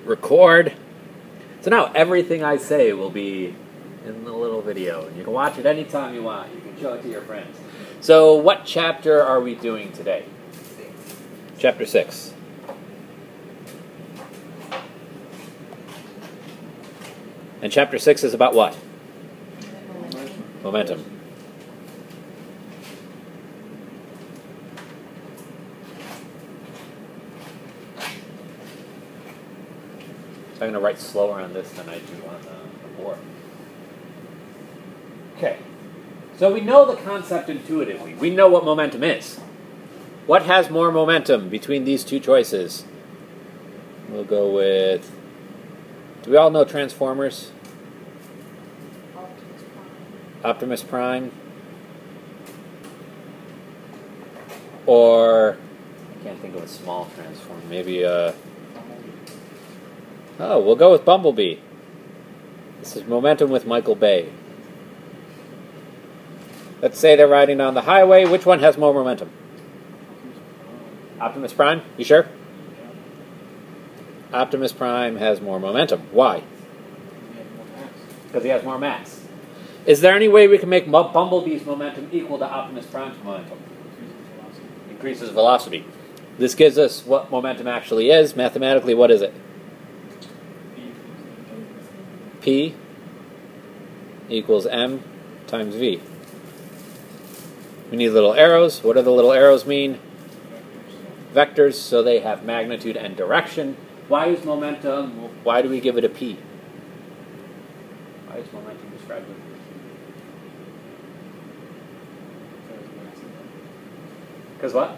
record. So now everything I say will be in the little video, and you can watch it anytime you want. You can show it to your friends. So what chapter are we doing today? Chapter 6. And chapter 6 is about what? Momentum. So I'm going to write slower on this than I do on the board. Okay. So we know the concept intuitively. We know what momentum is. What has more momentum between these two choices? We'll go with... Do we all know Transformers? Optimus Prime. Or... I can't think of a small transformer. Maybe Oh, we'll go with Bumblebee. This is momentum with Michael Bay. Let's say they're riding down the highway. Which one has more momentum? Optimus Prime? You sure? Optimus Prime has more momentum. Why? Because he has more mass. Is there any way we can make Bumblebee's momentum equal to Optimus Prime's momentum? Increases velocity. This gives us what momentum actually is. Mathematically, what is it? P equals m times v. We need little arrows. What do the little arrows mean? Vectors, so they have magnitude and direction. Why is momentum, why do we give it a P? Why is momentum described with P? Because what?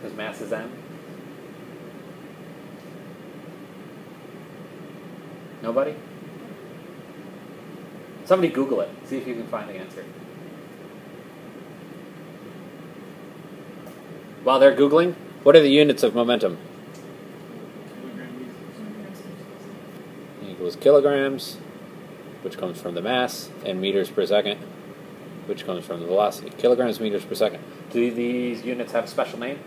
Because mass is m. Nobody? Somebody Google it. See if you can find the answer. While they're Googling, what are the units of momentum? Equals kilograms, which comes from the mass, and meters per second, which comes from the velocity. Kilograms, meters per second. Do these units have a special name?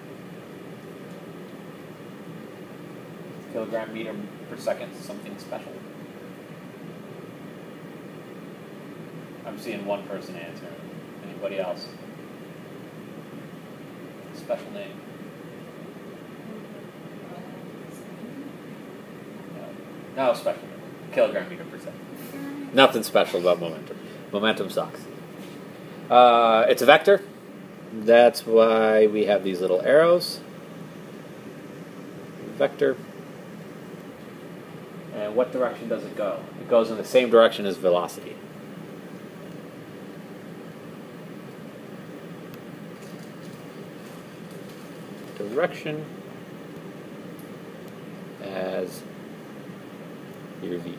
Kilogram, meter per second, something special. I'm seeing one person answer. Anybody else? Special name? No special name. Kilogram, meter per second. Nothing special about momentum. Momentum sucks. It's a vector. That's why we have these little arrows. Vector. And what direction does it go? It goes in the same direction as velocity. Direction as your v.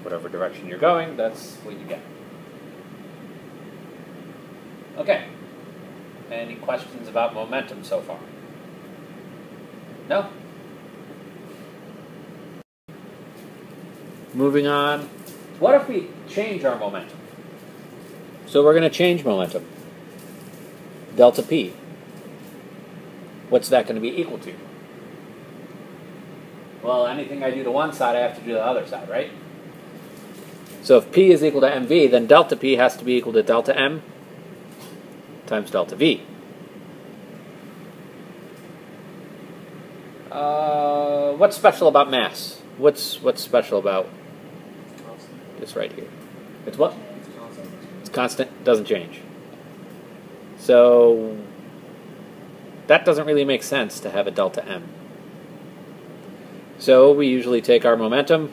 Whatever direction you're going, that's what you get. Okay. Any questions about momentum so far? No? Moving on. What if we change our momentum? So we're going to change momentum. Delta P. What's that going to be equal to? Well, anything I do to one side, I have to do to the other side, right? So if P is equal to mv, then delta P has to be equal to delta m times delta v. What's special about mass? What's special about this right here? It's what? It's constant, doesn't change. So that doesn't really make sense to have a delta m. So we usually take our momentum,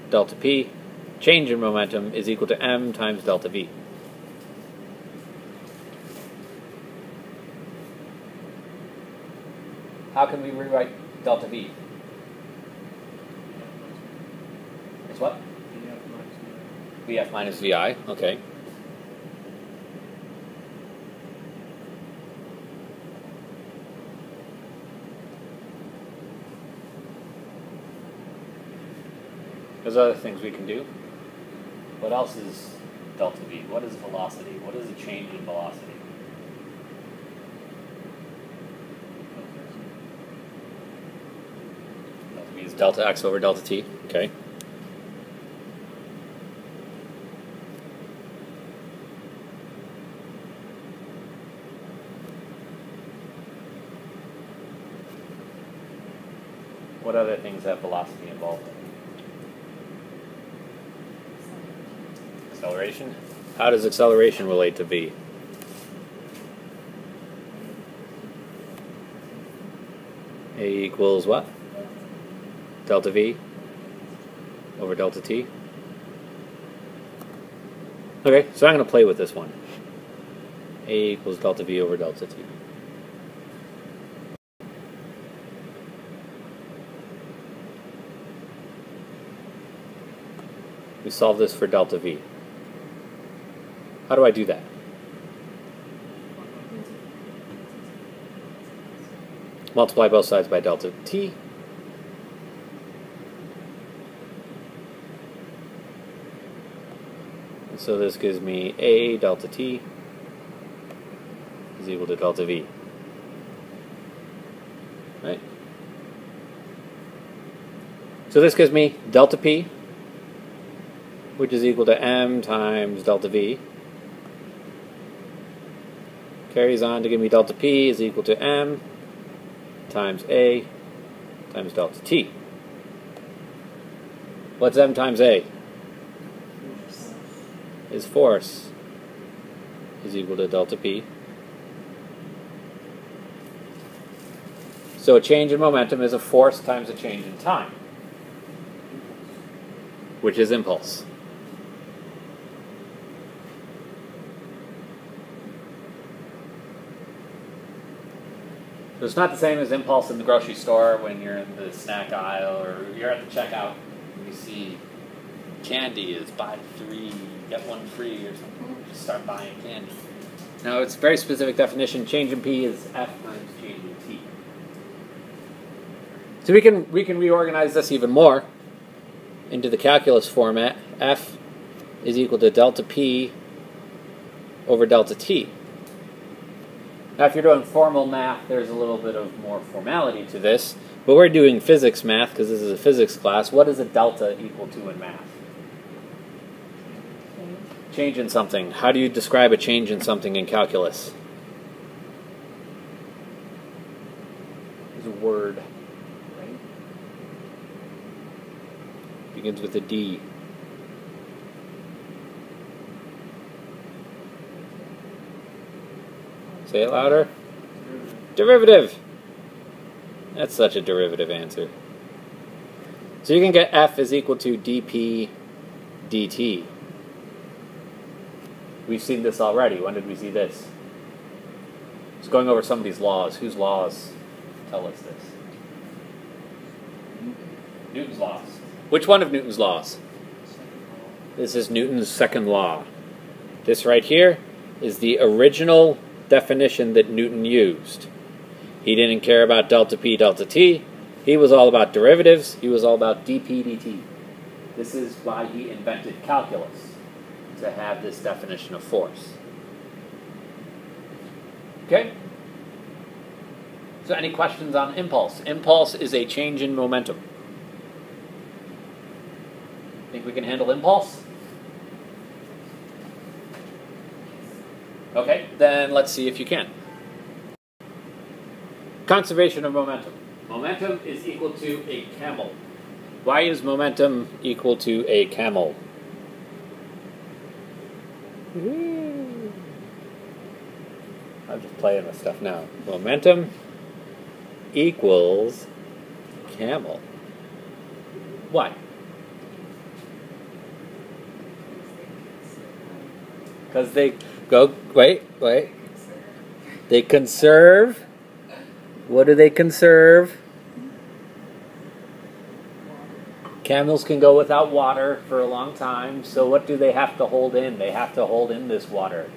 delta p, change in momentum is equal to m times delta v. How can we rewrite delta v? It's what? Vf minus vi, okay. There's other things we can do. What else is delta v? What is velocity? What is a change in velocity? V is delta x over delta t. Okay. What other things have velocity involved? Acceleration? How does acceleration relate to v? A equals what? Delta v over delta t. Okay, so I'm going to play with this one. A equals delta v over delta t. We solve this for delta v. How do I do that? Multiply both sides by delta t. And so this gives me A delta t is equal to delta v. Right? So this gives me delta p, which is equal to m times delta v. Carries on to give me delta p is equal to m times a times delta t. What's m times a? Is force is equal to delta p. So a change in momentum is a force times a change in time, which is impulse. So it's not the same as impulse in the grocery store when you're in the snack aisle or you're at the checkout and you see candy is buy 3, get 1 free or something. Just start buying candy. Now it's a very specific definition. Change in P is F times change in T. So we can reorganize this even more into the calculus format. F is equal to delta P over delta T. Now, if you're doing formal math, there's a little bit of more formality to this, but we're doing physics math because this is a physics class. What is a delta equal to in math? Change in something. How do you describe a change in something in calculus? There's a word. Begins with a D. Say it louder. Derivative. That's such a derivative answer. So you can get F is equal to dP dt. We've seen this already. When did we see this? Just going over some of these laws. Whose laws tell us this? Newton's laws. Which one of Newton's laws? This is Newton's second law. This right here is the original definition that Newton used. He didn't care about delta P, delta T. He was all about derivatives. He was all about dP dt. This is why he invented calculus, to have this definition of force. Okay? So any questions on impulse? Impulse is a change in momentum. Think we can handle impulse? Okay, then let's see if you can. Conservation of momentum. Momentum is equal to a camel. Why is momentum equal to a camel? I'm just playing with stuff now. Momentum equals camel. Why? Because they wait. They conserve. What do they conserve? Camels can go without water for a long time, so what do they have to hold in? They have to hold in this water.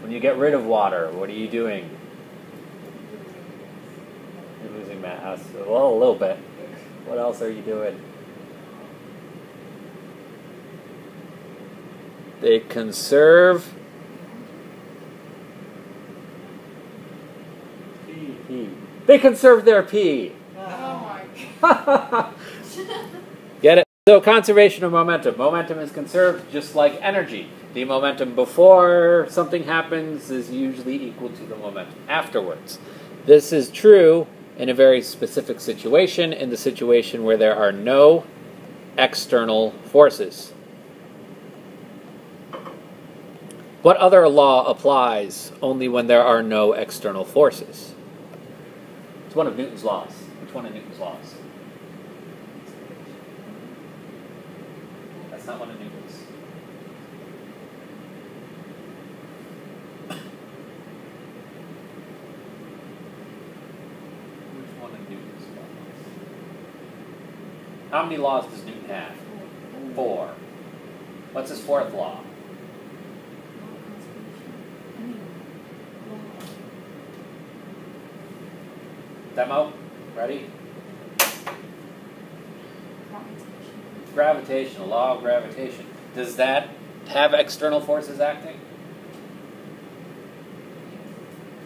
When you get rid of water, what are you doing? You're losing mass. Well, a little bit. What else are you doing? They conserve P. They conserve their P. Oh my Get it? So conservation of momentum. Momentum is conserved just like energy. The momentum before something happens is usually equal to the momentum afterwards. This is true in a very specific situation, in the situation where there are no external forces. What other law applies only when there are no external forces? It's one of Newton's laws. Which one of Newton's laws? That's not one of Newton's. Which one of Newton's laws? How many laws does Newton have? 4. What's his 4th law? Demo? Ready? Gravitation, the law of gravitation. Does that have external forces acting?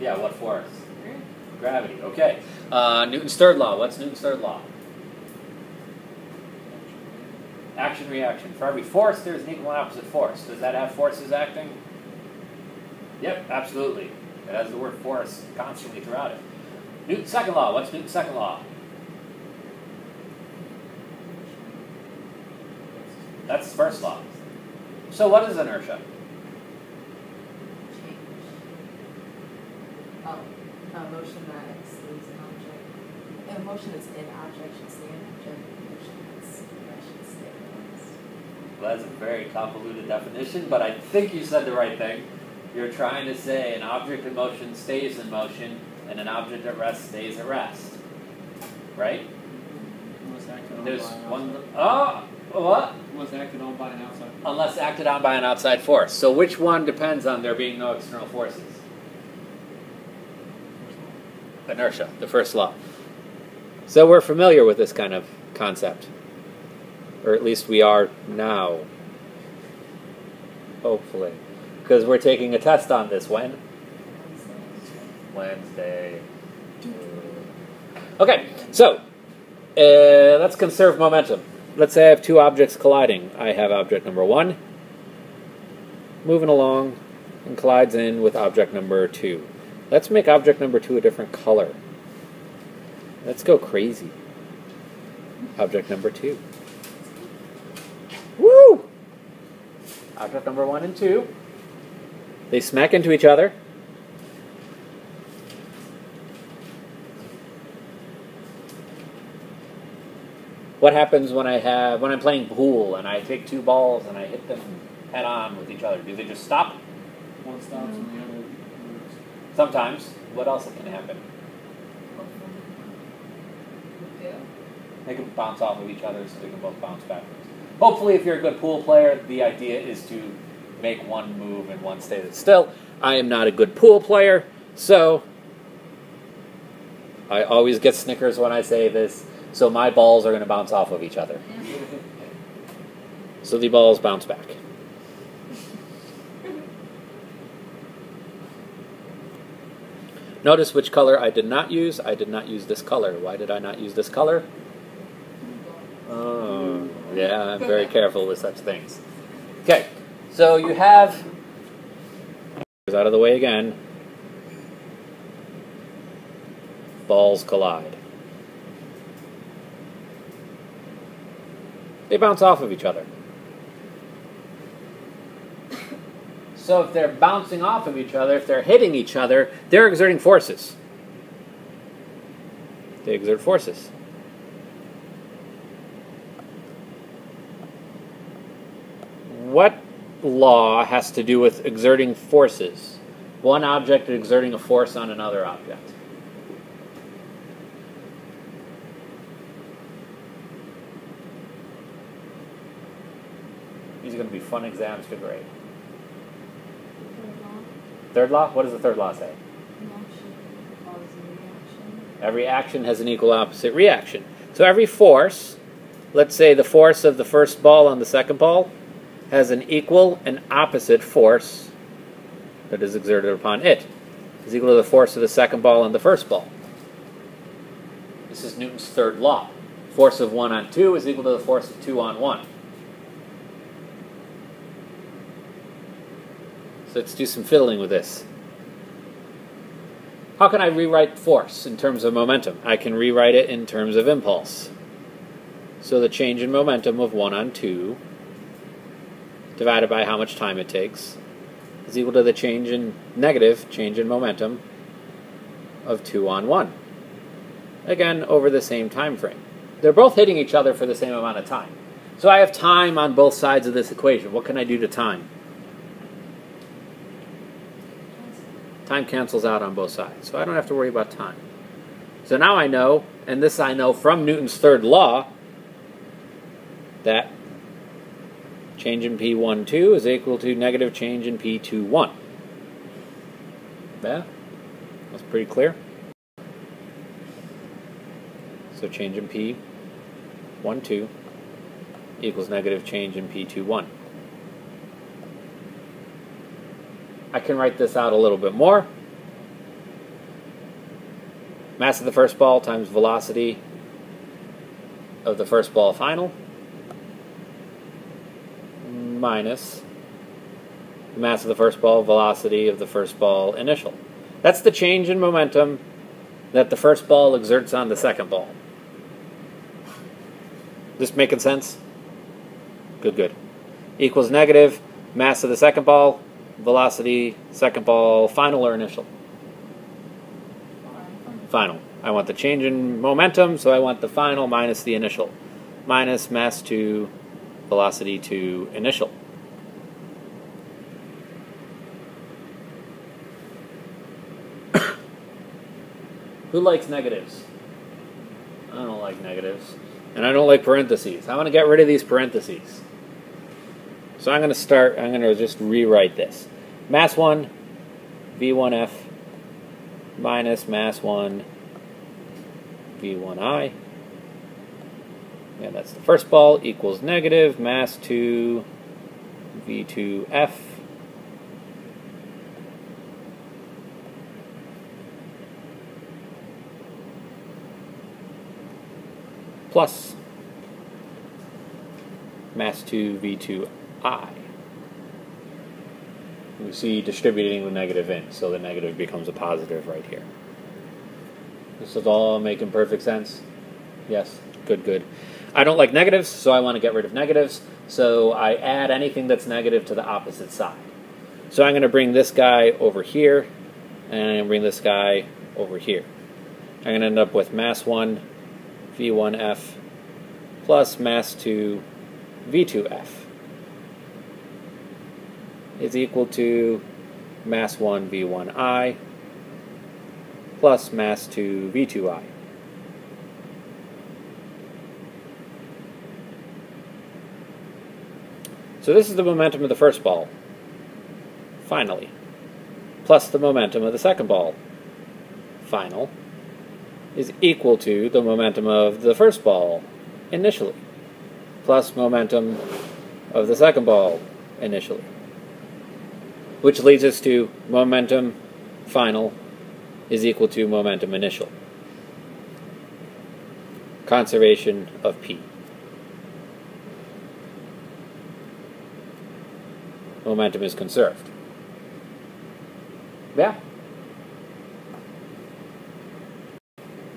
Yeah, what force? Gravity, okay. Newton's 3rd law. What's Newton's 3rd law? Action, reaction. For every force, there's an equal and opposite force. Does that have forces acting? Yep, absolutely. It has the word force constantly throughout it. Newton's 2nd law. What's Newton's 2nd law? That's his 1st law. So what is inertia? Motion that excludes an object. A motion that's in object should stay in object. Motion that's should stay in. Well, that's a very convoluted definition, but I think you said the right thing. You're trying to say an object in motion stays in motion, and an object at rest stays at rest. Right? There's one. Oh, what? Unless acted on by an outside force. Unless acted on by an outside force. So which one depends on there being no external forces? Inertia, the 1st law. So we're familiar with this kind of concept. Or at least we are now. Hopefully. Because we're taking a test on this when? Wednesday. Okay, so let's conserve momentum. Let's say I have 2 objects colliding. I have object number 1 moving along and collides in with object number 2. Let's make object number 2 a different color. Let's go crazy. Object number 2. Woo! Object number 1 and 2. They smack into each other. What happens when I'm playing pool and I take 2 balls and I hit them head on with each other? Do they just stop? One stops and the other moves. Sometimes. What else can happen? They can bounce off of each other so they can both bounce backwards. Hopefully, if you're a good pool player, the idea is to make one move and one stay still. I am not a good pool player, so I always get snickers when I say this. So my balls are going to bounce off of each other. So the balls bounce back. Notice which color I did not use. I did not use this color. Why did I not use this color? Oh, yeah, I'm very careful with such things. Okay, so you have... out of the way again. Balls collide. They bounce off of each other. So if they're bouncing off of each other, if they're hitting each other, they're exerting forces. They exert forces. What law has to do with exerting forces? One object exerting a force on another object. These are going to be fun exams to grade. Third law? What does the 3rd law say? Every action has an equal opposite reaction. So every force, let's say the force of the first ball on the second ball, has an equal and opposite force that is exerted upon it. Is equal to the force of the second ball on the first ball. This is Newton's third law. Force of 1 on 2 is equal to the force of 2 on 1. So let's do some fiddling with this. How can I rewrite force in terms of momentum? I can rewrite it in terms of impulse. So the change in momentum of 1 on 2 divided by how much time it takes is equal to the negative change in momentum of 2 on 1. Again, over the same time frame. They're both hitting each other for the same amount of time. So I have time on both sides of this equation. What can I do to time? Time cancels out on both sides, so I don't have to worry about time. So now I know, and this I know from Newton's third law, that change in P12 is equal to negative change in P21. Yeah? That's pretty clear. So change in P12 equals negative change in P21. I can write this out a little bit more. Mass of the first ball times velocity of the first ball final minus the mass of the first ball, velocity of the first ball initial. That's the change in momentum that the first ball exerts on the second ball. This making sense? Good, good. Equals negative mass of the second ball, velocity, second ball, final or initial? Final. I want the change in momentum, so I want the final minus the initial. Minus mass to velocity to initial. Who likes negatives? I don't like negatives. And I don't like parentheses. I want to get rid of these parentheses. So I'm going to just rewrite this. Mass 1, V1F, minus mass 1, V1I. And that's the first ball, equals negative mass 2, V2F, plus mass 2, V2I. We see distributing the negative in, so the negative becomes a positive right here. This is all making perfect sense? Yes? Good, good. I don't like negatives, so I want to get rid of negatives, so I add anything that's negative to the opposite side. So I'm going to bring this guy over here, and I'm going to bring this guy over here. I'm going to end up with mass 1, V1F, plus mass 2, V2F is equal to mass 1, V1I, plus mass 2, V2I. So this is the momentum of the first ball, finally, plus the momentum of the second ball, final, is equal to the momentum of the first ball, initially, plus momentum of the second ball, initially. Which leads us to momentum final is equal to momentum initial. Conservation of P. Momentum is conserved. Yeah?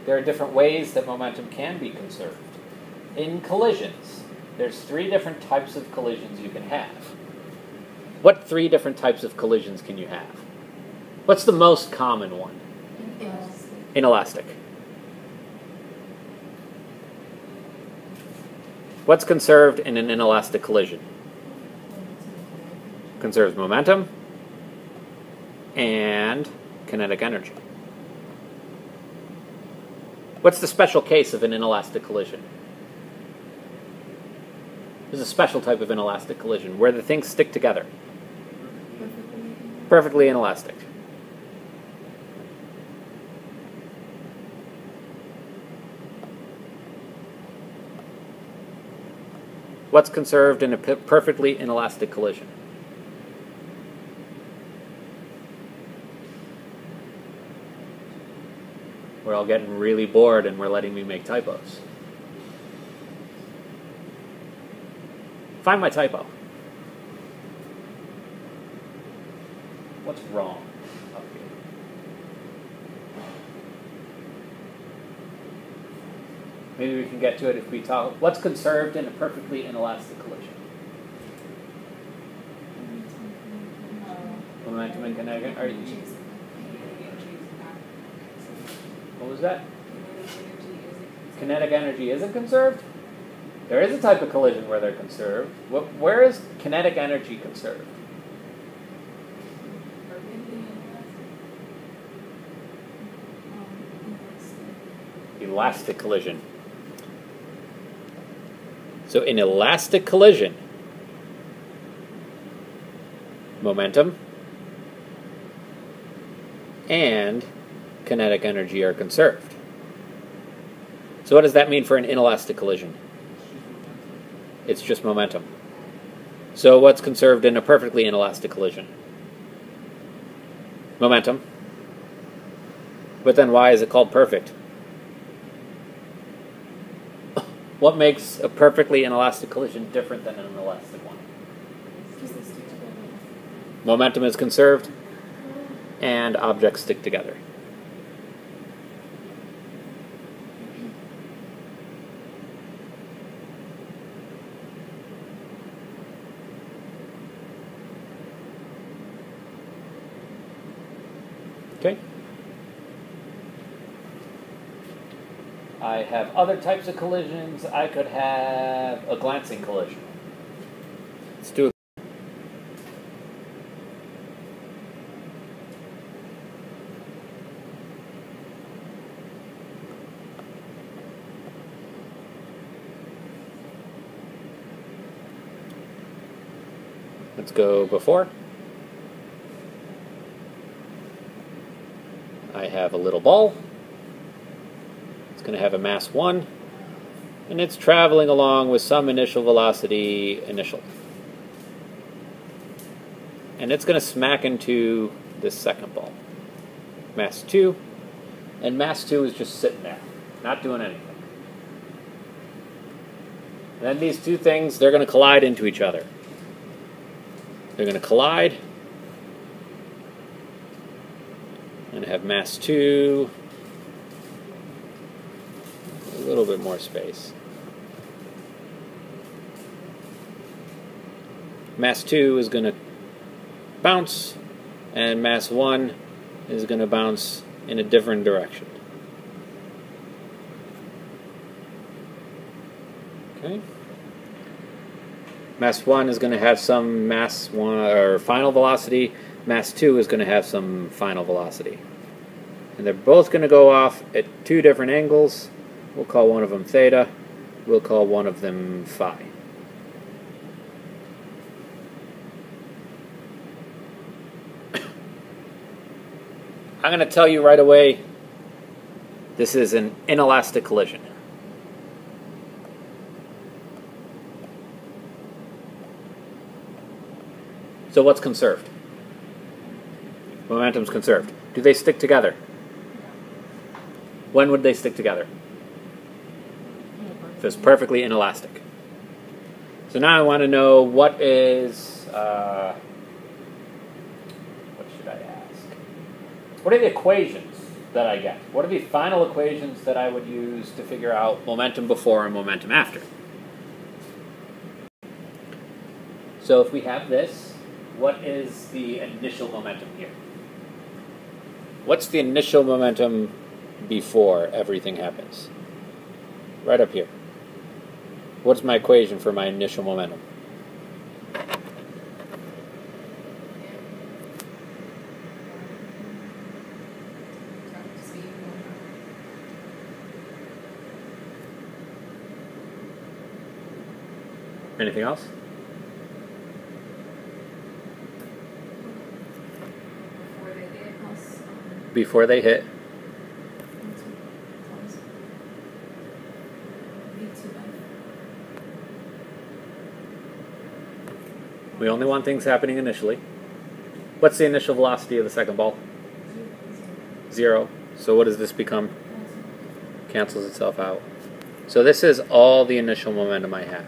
There are different ways that momentum can be conserved. In collisions, there's 3 different types of collisions you can have. What 3 different types of collisions can you have? What's the most common one? Inelastic. What's conserved in an inelastic collision? Conserves momentum and kinetic energy. What's the special case of an inelastic collision? There's a special type of inelastic collision where the things stick together. Perfectly inelastic. What's conserved in a perfectly inelastic collision? We're all getting really bored and we're letting me make typos. Find my typo. What's wrong up here? Maybe we can get to it if we talk. What's conserved in a perfectly inelastic collision? Momentum and kinetic energy. What was that? Kinetic energy isn't conserved? There is a type of collision where they're conserved. Where is kinetic energy conserved? Elastic collision. So in elastic collision, momentum and kinetic energy are conserved. So what does that mean for an inelastic collision? It's just momentum. So what's conserved in a perfectly inelastic collision? Momentum. But then why is it called perfect? What makes a perfectly inelastic collision different than an elastic one? Momentum is conserved and objects stick together. Okay. I have other types of collisions. I could have a glancing collision. Let's do it. Let's go before. I have a little ball. It's going to have a mass 1, and it's traveling along with some initial velocity initial. And it's going to smack into this second ball. Mass 2, and mass 2 is just sitting there, not doing anything. And then these two things, they're going to collide into each other. They're going to collide and have mass 2, a little bit more space. Mass 2 is going to bounce, and mass 1 is going to bounce in a different direction. Okay. Mass 1 is going to have some mass 1 or final velocity. Mass 2 is going to have some final velocity. And they're both going to go off at two different angles. We'll call one of them theta. We'll call one of them phi. I'm going to tell you right away, this is an inelastic collision. So what's conserved? Momentum's conserved. Do they stick together? When would they stick together? If it's perfectly inelastic. So now I want to know what is, what should I ask? What are the equations that I get? What are the final equations that I would use to figure out momentum before and momentum after? So if we have this, what is the initial momentum here? What's the initial momentum before everything happens? Right up here. What's my equation for my initial momentum? Anything else? Before they hit. We only want things happening initially. What's the initial velocity of the second ball? 0. So what does this become? Cancels itself out. So this is all the initial momentum I have.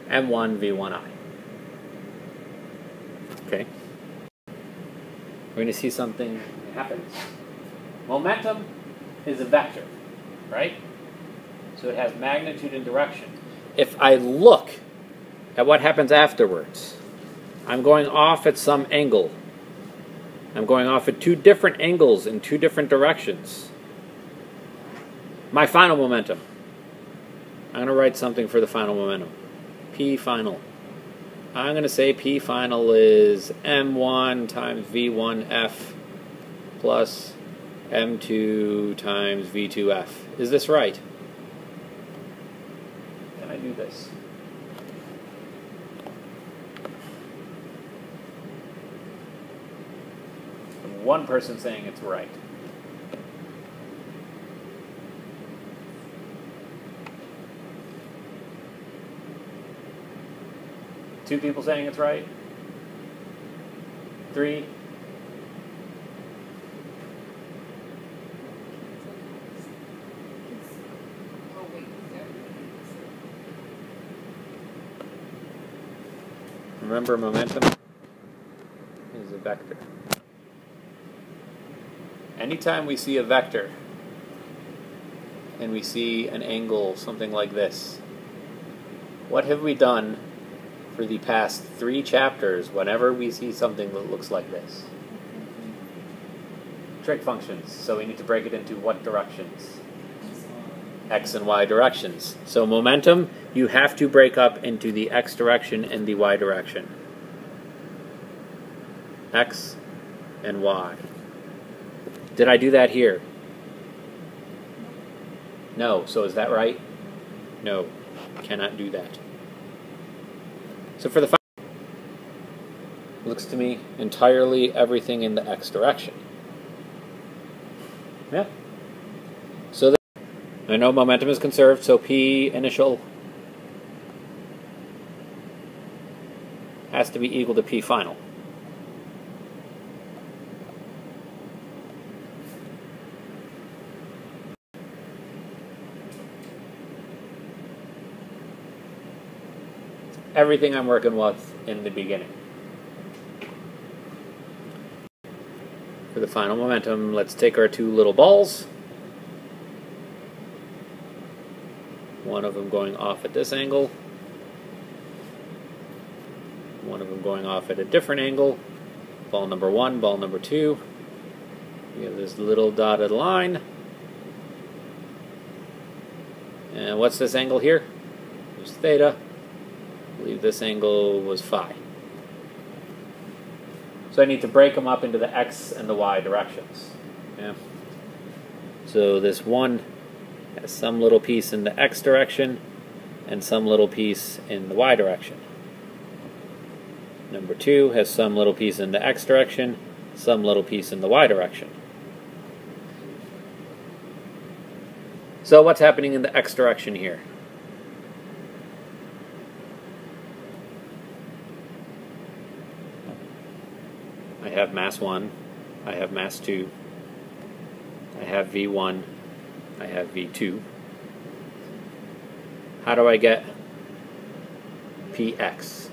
M1 V1I. Okay. We're going to see something happens. Momentum is a vector, right? So it has magnitude and direction. If I look at what happens afterwards, I'm going off at some angle. I'm going off at two different angles in two different directions. My final momentum. I'm going to write something for the final momentum. P final. I'm going to say P final is M1 times V1F plus M2 times V2F. Is this right? Can I do this? One person saying it's right. Two people saying it's right. Three. Remember, momentum is a vector. Anytime we see a vector and we see an angle, something like this, what have we done for the past 3 chapters whenever we see something that looks like this? Trig functions. So we need to break it into what directions? X and Y directions. So momentum, you have to break up into the X direction and the Y direction. X and Y. Did I do that here? No. So is that right? No. Cannot do that. So for the final, looks to me entirely everything in the X direction. Yeah. So I know momentum is conserved, so P initial has to be equal to P final. Everything I'm working with in the beginning. For the final momentum, let's take our 2 little balls. One of them going off at this angle. One of them going off at a different angle. Ball number 1, ball number 2. We have this little dotted line. And what's this angle here? There's theta. I believe this angle was phi. So I need to break them up into the X and the Y directions. Yeah. So this one has some little piece in the X direction and some little piece in the Y direction. Number 2 has some little piece in the X direction, some little piece in the Y direction. So what's happening in the X direction here? I have mass 1, I have mass 2, I have V1, I have V2. How do I get Px? It's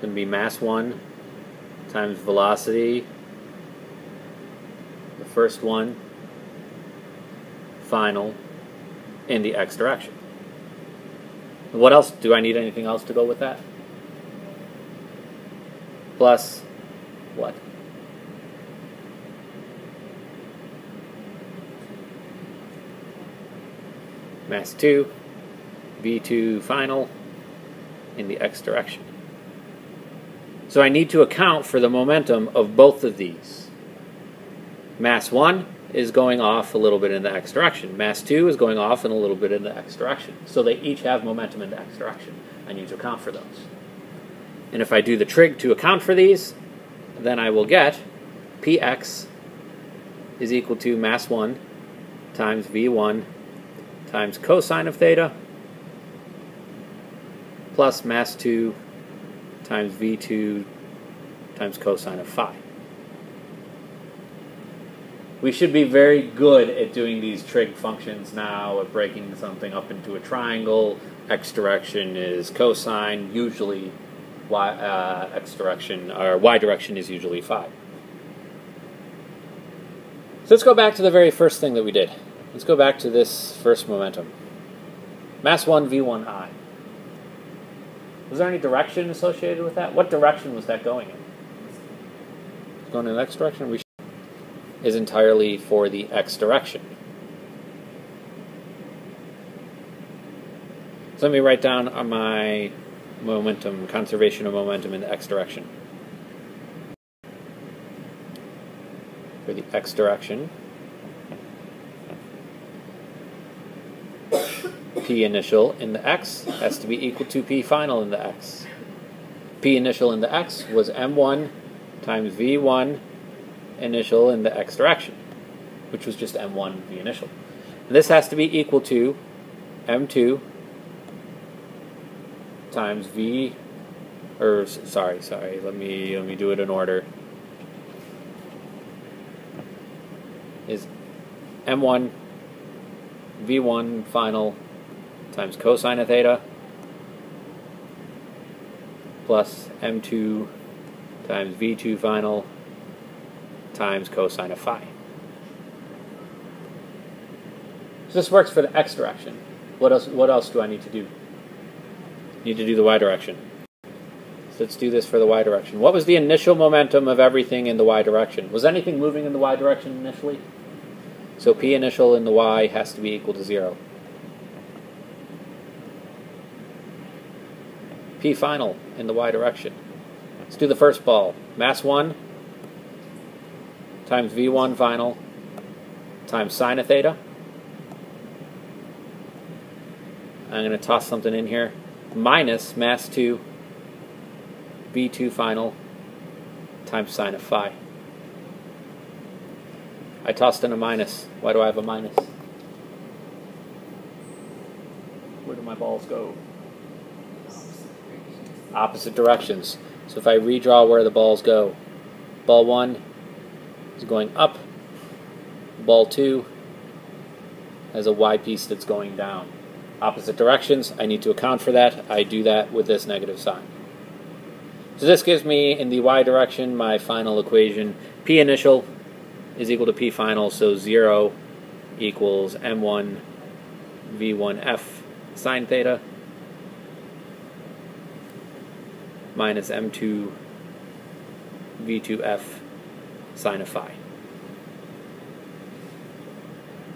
going to be mass 1 times velocity, the first one, final, in the X direction. What else? Do I need anything else to go with that? Plus what? Mass 2, V2 final in the X direction. So I need to account for the momentum of both of these. Mass 1 is going off a little bit in the X direction. Mass 2 is going off in a little bit in the X direction. So they each have momentum in the X direction. I need to account for those. And if I do the trig to account for these, then I will get Px is equal to mass 1 times V1 times cosine of theta plus mass 2 times V2 times cosine of phi. We should be very good at doing these trig functions now, at breaking something up into a triangle. X direction is cosine, usually x direction, or y direction is usually phi. So let's go back to the very first thing that we did. Let's go back to this first momentum. Mass 1, V1I. Was there any direction associated with that? What direction was that going in? Going in the x direction? We is entirely for the x direction. So let me write down on my momentum, conservation of momentum in the x direction. For the x direction, P initial in the x has to be equal to P final in the x. P initial in the x was M1 times V1 initial in the x direction, which was just M1 V initial. And this has to be equal to M2 times V, or sorry, let me do it in order. Is M1 V1 final times cosine of theta plus M2 times V2 final times cosine of phi. So this works for the x direction. What else do I need to do? Need to do the y direction. So let's do this for the y direction. What was the initial momentum of everything in the y direction? Was anything moving in the y direction initially? So P initial in the y has to be equal to 0. P final in the y direction. Let's do the first ball. Mass 1 times V1 final times sine of theta. I'm going to toss something in here. Minus mass 2 V2 final times sine of phi. I tossed in a minus. Why do I have a minus? Where do my balls go? Opposite directions. So if I redraw where the balls go, ball 1 is going up, ball 2 has a y piece that's going down. Opposite directions, I need to account for that. I do that with this negative sign. So this gives me, in the y direction, my final equation. P initial is equal to P final, so 0 equals M1 V1F sine theta minus M2 V2F sine of phi.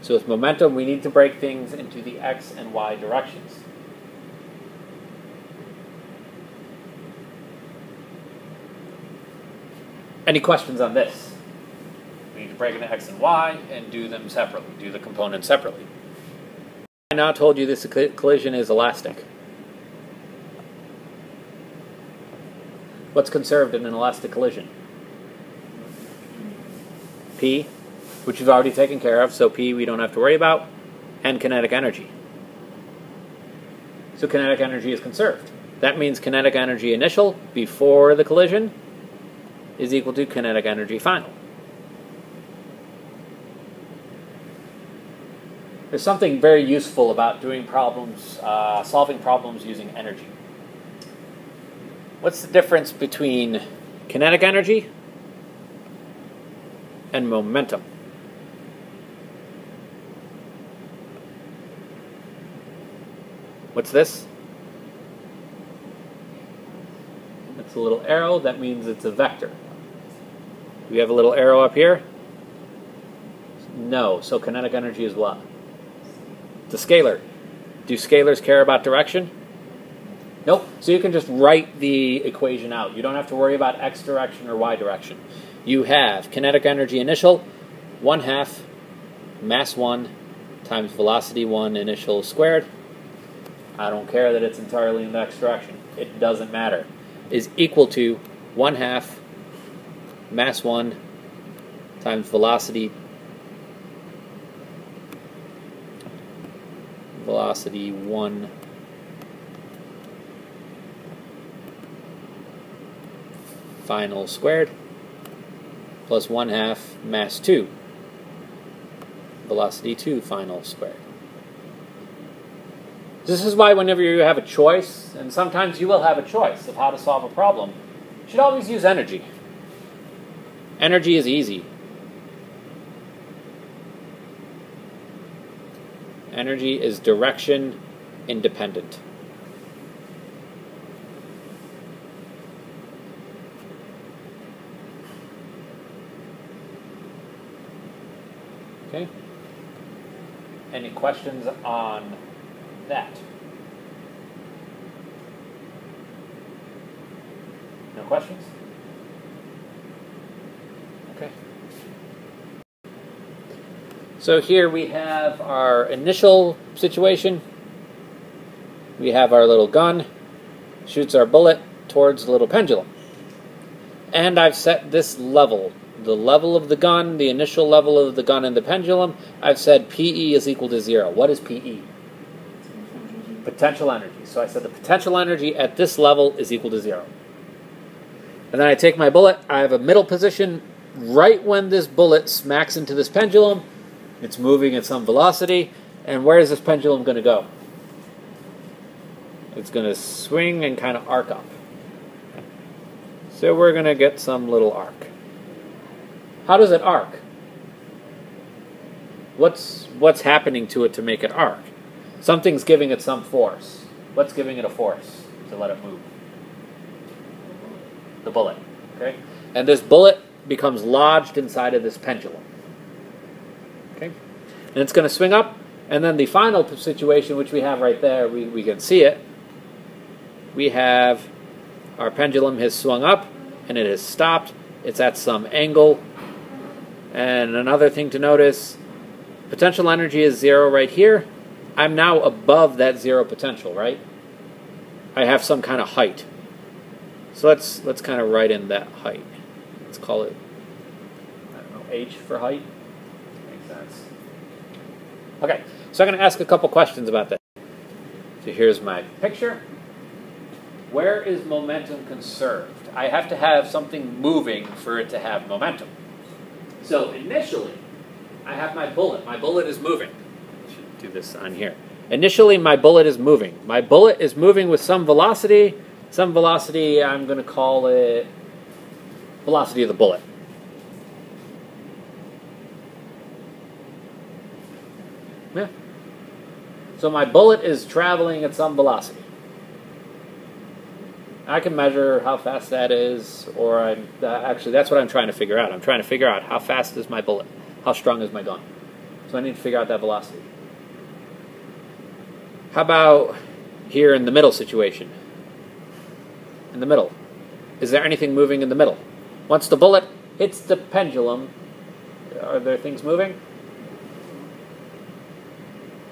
So with momentum, we need to break things into the x and y directions. Any questions on this? We need to break into x and y and do them separately, do the components separately. I now told you this collision is elastic. What's conserved in an elastic collision? P, which we've already taken care of, so P we don't have to worry about, and kinetic energy. So kinetic energy is conserved. That means kinetic energy initial, before the collision, is equal to kinetic energy final. There's something very useful about doing problems, solving problems using energy. What's the difference between kinetic energy and momentum? What's this? It's a little arrow. That means it's a vector. Do we have a little arrow up here? No. So kinetic energy is what? It's a scalar. Do scalars care about direction? Nope. So you can just write the equation out. You don't have to worry about x direction or y direction. You have kinetic energy initial, 1/2 mass 1 times velocity 1 initial squared. I don't care that it's entirely in the x direction. It doesn't matter. Is equal to 1/2 mass 1 times velocity 1 final squared plus 1/2 mass 2 velocity 2 final squared. This is why whenever you have a choice, and sometimes you will have a choice of how to solve a problem, you should always use energy. Energy is easy. Energy is direction independent. Okay. Any questions on that? No questions? Okay. So here we have our initial situation. We have our little gun, shoots our bullet towards the little pendulum. And I've set this level, the level of the gun, the initial level of the gun and the pendulum. I've said PE is equal to 0. What is PE? Potential energy. So I said the potential energy at this level is equal to 0. And then I take my bullet. I have a middle position right when this bullet smacks into this pendulum. It's moving at some velocity. And where is this pendulum going to go? It's going to swing and kind of arc up. So we're going to get some little arc. How does it arc? What's happening to it to make it arc? Something's giving it some force. What's giving it a force to let it move? The bullet. Okay? And this bullet becomes lodged inside of this pendulum. Okay? And it's going to swing up, and then the final situation, which we have right there, we can see it. We have our pendulum has swung up, and it has stopped. It's at some angle. And another thing to notice, potential energy is 0 right here. I'm now above that 0 potential, right? I have some kind of height. So let's kind of write in that height. Let's call it, I don't know, H for height. Makes sense. Okay, so I'm going to ask a couple questions about that. So here's my picture. Where is momentum conserved? I have to have something moving for it to have momentum. So initially, I have my bullet. My bullet is moving. I should do this on here. Initially, my bullet is moving. My bullet is moving with some velocity. Some velocity, I'm going to call it velocity of the bullet. Yeah. So my bullet is traveling at some velocity. I can measure how fast that is, or actually that's what I'm trying to figure out. I'm trying to figure out how fast is my bullet, how strong is my gun. So I need to figure out that velocity. How about here in the middle situation? In the middle. Is there anything moving in the middle? Once the bullet hits the pendulum, are there things moving?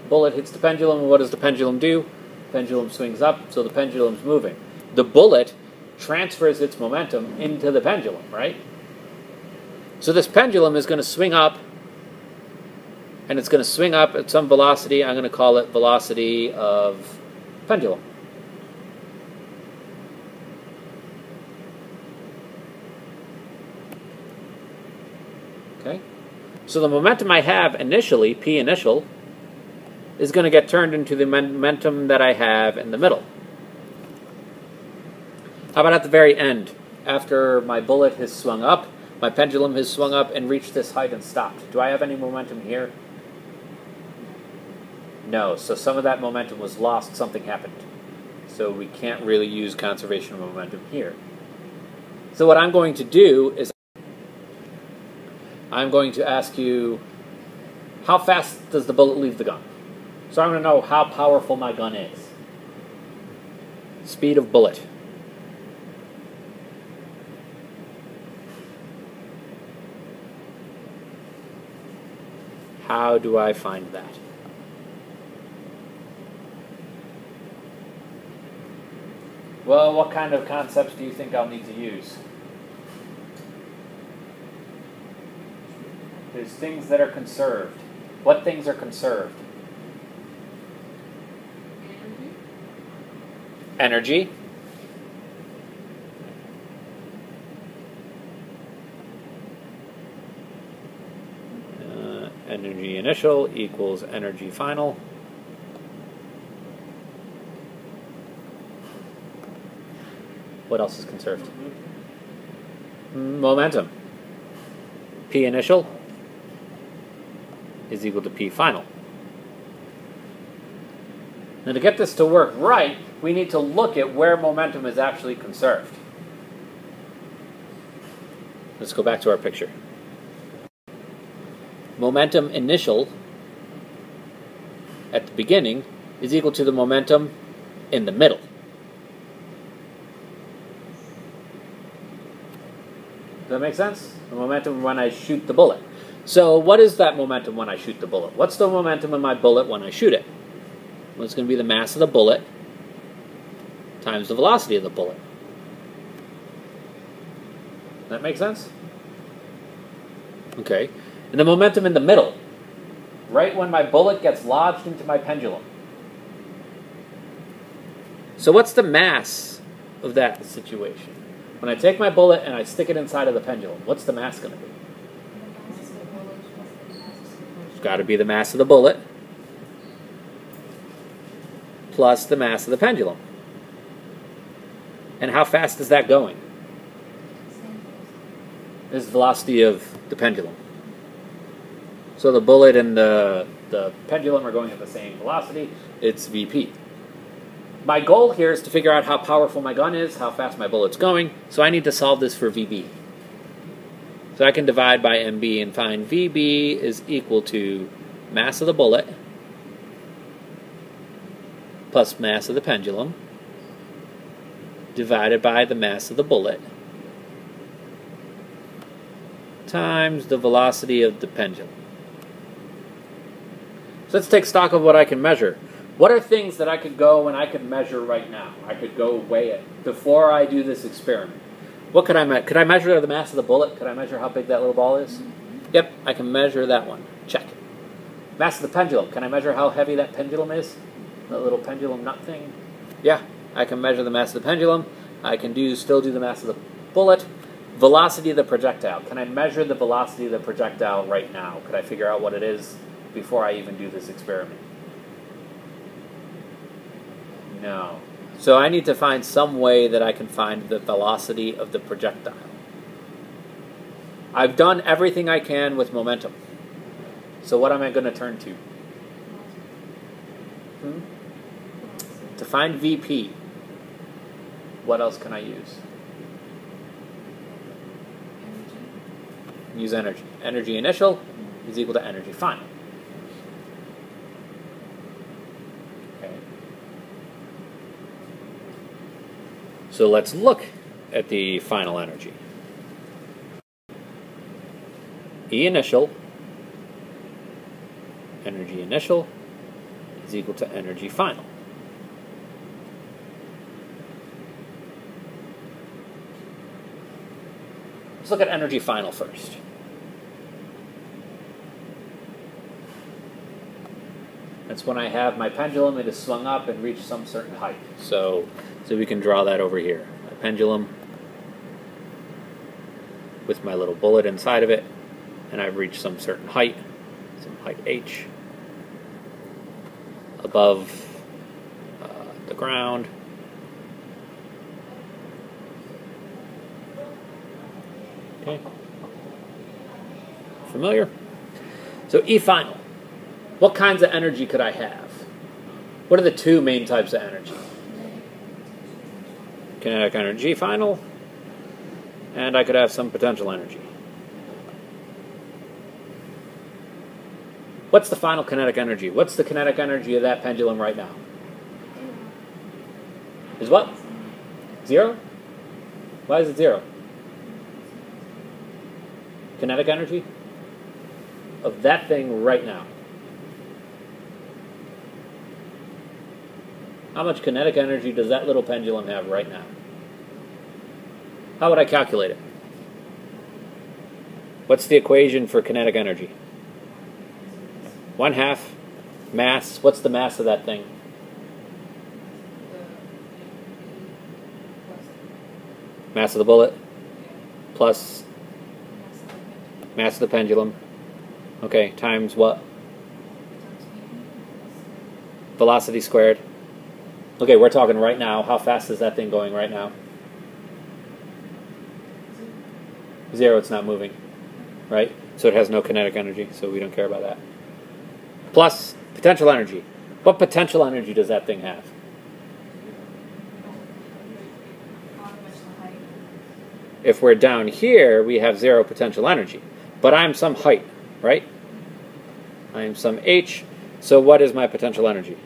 Bullet hits the pendulum, and what does the pendulum do? Pendulum swings up, so the pendulum's moving. The bullet transfers its momentum into the pendulum, right? So this pendulum is going to swing up, and it's going to swing up at some velocity. I'm going to call it velocity of pendulum. Okay? So the momentum I have initially, P initial, is going to get turned into the momentum that I have in the middle. How about at the very end? After my bullet has swung up, my pendulum has swung up and reached this height and stopped. Do I have any momentum here? No. So some of that momentum was lost. Something happened. So we can't really use conservation of momentum here. So what I'm going to do is I'm going to ask you, how fast does the bullet leave the gun? So I'm going to know how powerful my gun is. Speed of bullet. How do I find that? Well, what kind of concepts do you think I'll need to use? There's things that are conserved. What things are conserved? Energy. energy initial equals energy final. What else is conserved? Momentum. P initial is equal to P final. Now to get this to work right, we need to look at where momentum is actually conserved. Let's go back to our picture. Momentum initial at the beginning is equal to the momentum in the middle. Does that make sense? The momentum when I shoot the bullet. So what is that momentum when I shoot the bullet? What's the momentum in my bullet when I shoot it? Well, it's going to be the mass of the bullet times the velocity of the bullet. That make sense? Okay. And the momentum in the middle, right when my bullet gets lodged into my pendulum. So what's the mass of that situation? When I take my bullet and I stick it inside of the pendulum, what's the mass going to be? It's got to be the mass of the bullet plus the mass of the pendulum. And how fast is that going? This is the velocity of the pendulum. So the bullet and the pendulum are going at the same velocity. It's VP. My goal here is to figure out how powerful my gun is, how fast my bullet's going, so I need to solve this for VB. So I can divide by MB and find VB is equal to mass of the bullet plus mass of the pendulum divided by the mass of the bullet times the velocity of the pendulum. So let's take stock of what I can measure. What are things that I could go and I could measure right now? I could go weigh it before I do this experiment. What could I measure? Could I measure the mass of the bullet? Could I measure how big that little ball is? Yep, I can measure that one. Check. Mass of the pendulum. Can I measure how heavy that pendulum is? That little pendulum nut thing? Yeah, I can measure the mass of the pendulum. I can still do the mass of the bullet. Velocity of the projectile. Can I measure the velocity of the projectile right now? Could I figure out what it is before I even do this experiment? No. So I need to find some way that I can find the velocity of the projectile. I've done everything I can with momentum. So what am I going to turn to? To find VP, what else can I use? Use energy. Energy initial is equal to energy final. So let's look at the final energy. E initial, energy initial, is equal to energy final. Let's look at energy final first. That's when I have my pendulum, it is swung up and reached some certain height. So we can draw that over here. A pendulum with my little bullet inside of it, and I've reached some certain height h, above the ground. Okay. Familiar? So E final. What kinds of energy could I have? What are the two main types of energy? Kinetic energy final, and I could have some potential energy. What's the final kinetic energy? What's the kinetic energy of that pendulum right now? Is what? 0? Why is it 0? Kinetic energy of that thing right now. How much kinetic energy does that little pendulum have right now? How would I calculate it? What's the equation for kinetic energy? 1/2 mass. What's the mass of that thing? Mass of the bullet plus mass of the pendulum Okay, times what? Velocity squared. Okay, we're talking right now. How fast is that thing going right now? 0, it's not moving. Right? So it has no kinetic energy, so we don't care about that. Plus potential energy. What potential energy does that thing have? If we're down here, we have 0 potential energy. But I'm some height, right? I am some h. So what is my potential energy?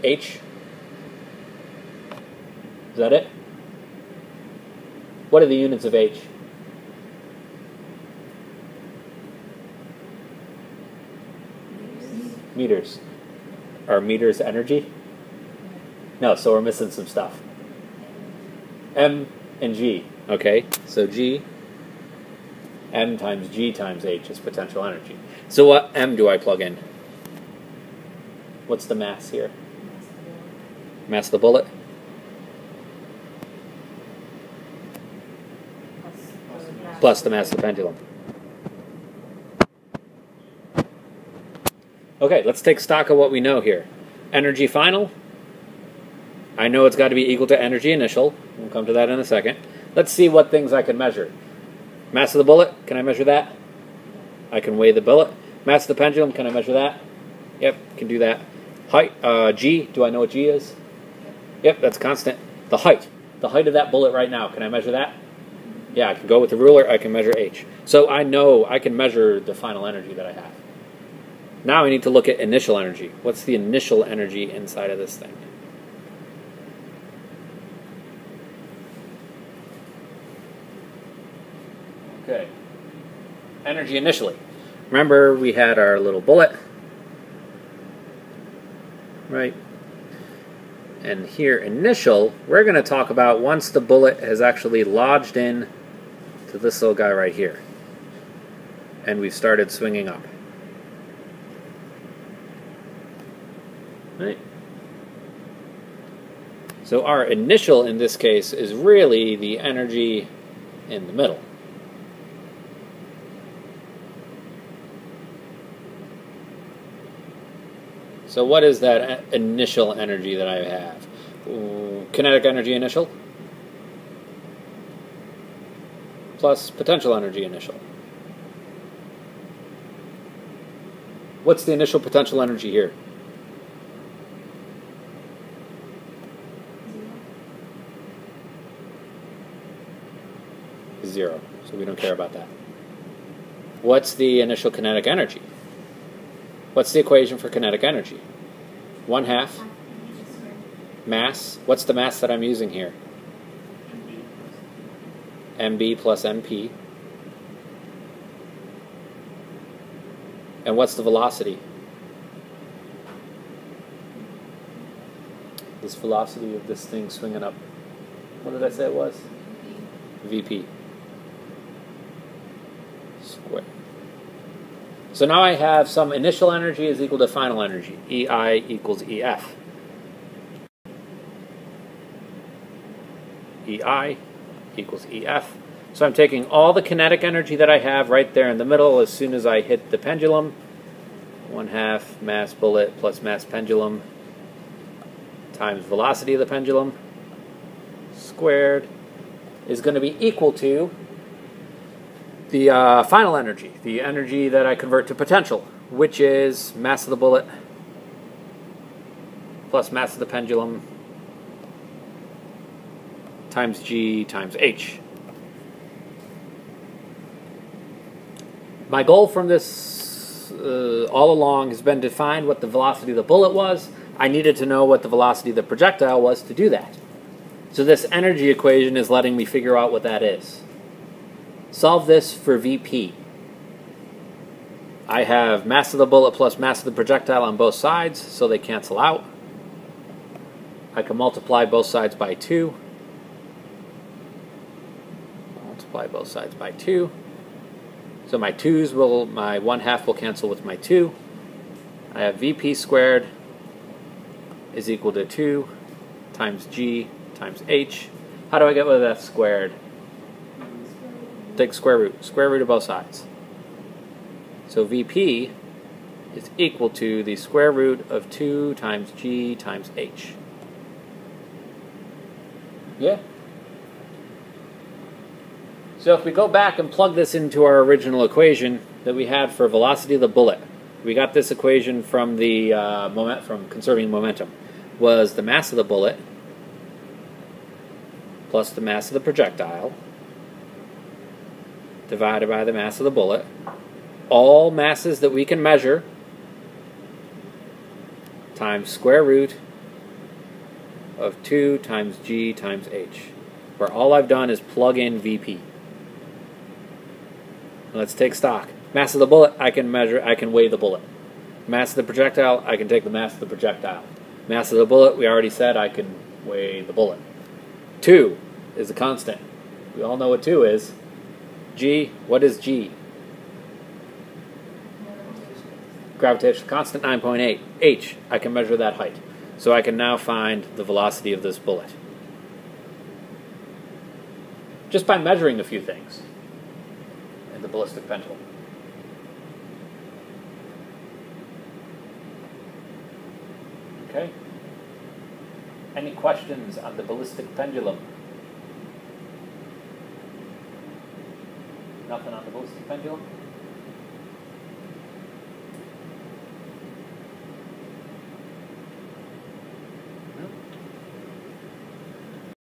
H? Is that it? What are the units of H? Meters. Are meters energy? No, so we're missing some stuff. M and G. Okay, so G, M times G times H is potential energy. So what M do I plug in? What's the mass here? Mass of the bullet? Plus the mass of the pendulum. Okay, let's take stock of what we know here. Energy final. I know it's got to be equal to energy initial. We'll come to that in a second. Let's see what things I can measure. Mass of the bullet, can I measure that? I can weigh the bullet. Mass of the pendulum, can I measure that? Yep, can do that. Height, G, do I know what G is? Yep, that's constant. The height of that bullet right now, can I measure that? Yeah, I can go with the ruler, I can measure H. So I know I can measure the final energy that I have. Now I need to look at initial energy. What's the initial energy inside of this thing? Okay. Energy initially. Remember we had our little bullet, right? And here, initial, we're going to talk about once the bullet has actually lodged in to this little guy right here. And we've started swinging up. Right? So our initial in this case is really the energy in the middle. So what is that initial energy that I have? Kinetic energy initial plus potential energy initial. What's the initial potential energy here? 0. So we don't care about that. What's the initial kinetic energy? What's the equation for kinetic energy? 1/2 mass. What's the mass that I'm using here? mb plus mp. And what's the velocity? This velocity of this thing swinging up. What did I say it was? VP. Square. So now I have some initial energy is equal to final energy. EI equals EF. EI equals EF. So I'm taking all the kinetic energy that I have right there in the middle as soon as I hit the pendulum. 1/2 mass bullet plus mass pendulum times velocity of the pendulum squared is going to be equal to the final energy, the energy that I convert to potential, which is mass of the bullet plus mass of the pendulum times G times H. My goal from this all along has been to find what the velocity of the bullet was. I needed to know what the velocity of the projectile was to do that. So this energy equation is letting me figure out what that is. Solve this for VP. I have mass of the bullet plus mass of the projectile on both sides, so they cancel out. I can multiply both sides by 2. Multiply both sides by 2. So my 2's will, my 1/2 will cancel with my 2. I have VP squared is equal to 2 times G times H. How do I get rid of F squared? take square root of both sides. So VP is equal to the square root of 2 times G times H. Yeah? So if we go back and plug this into our original equation that we had for velocity of the bullet, we got this equation from the from conserving momentum, was the mass of the bullet plus the mass of the projectile divided by the mass of the bullet. All masses that we can measure times square root of 2 times G times H, where all I've done is plug in VP. Let's take stock. Mass of the bullet, I can measure, I can weigh the bullet. Mass of the projectile, I can take the mass of the projectile. Mass of the bullet, we already said I can weigh the bullet. 2 is a constant. We all know what 2 is. G, what is G? Gravitational constant, 9.8. H, I can measure that height. So I can now find the velocity of this bullet. Just by measuring a few things in the ballistic pendulum. Okay? Any questions on the ballistic pendulum? Nothing on the ballistic pendulum?